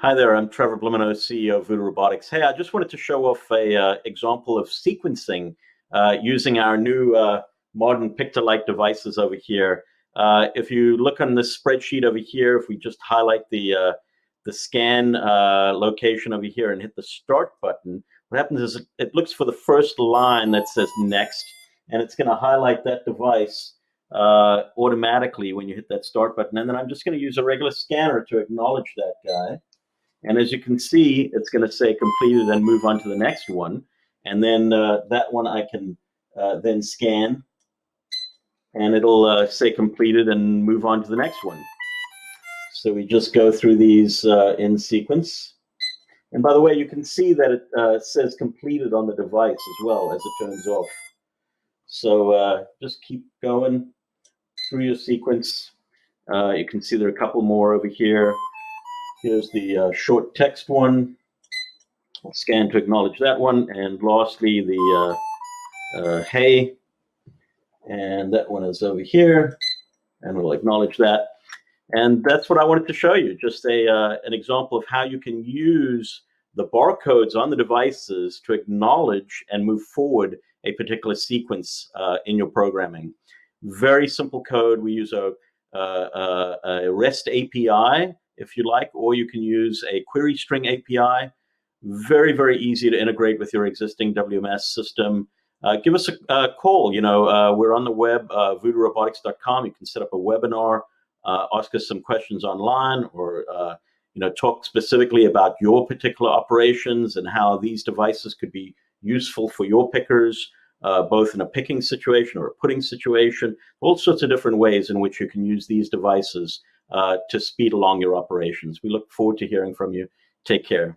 Hi there, I'm Trevor Blumenau, CEO of Voodoo Robotics. Hey, I just wanted to show off a example of sequencing using our new modern Pictor-like devices over here. If you look on this spreadsheet over here, if we just highlight the scan location over here and hit the start button, what happens is it looks for the first line that says next, and it's going to highlight that device automatically when you hit that start button. And then I'm just going to use a regular scanner to acknowledge that guy. And as you can see, it's going to say completed and move on to the next one. And then that one I can then scan, and it'll say completed and move on to the next one. So we just go through these in sequence. And by the way, you can see that it says completed on the device as well as it turns off. So just keep going through your sequence. You can see there are a couple more over here. Here's the short text one. I'll scan to acknowledge that one. And lastly, the hey. And that one is over here. And we'll acknowledge that. And that's what I wanted to show you, just an example of how you can use the barcodes on the devices to acknowledge and move forward a particular sequence in your programming. Very simple code. We use a REST API, if you like, or you can use a query string API. Very, very easy to integrate with your existing WMS system. Give us a call. We're on the web, voodoorobotics.com. You can set up a webinar, ask us some questions online, or talk specifically about your particular operations and how these devices could be useful for your pickers, both in a picking situation or a putting situation. All sorts of different ways in which you can use these devices to speed along your operations. We look forward to hearing from you. Take care.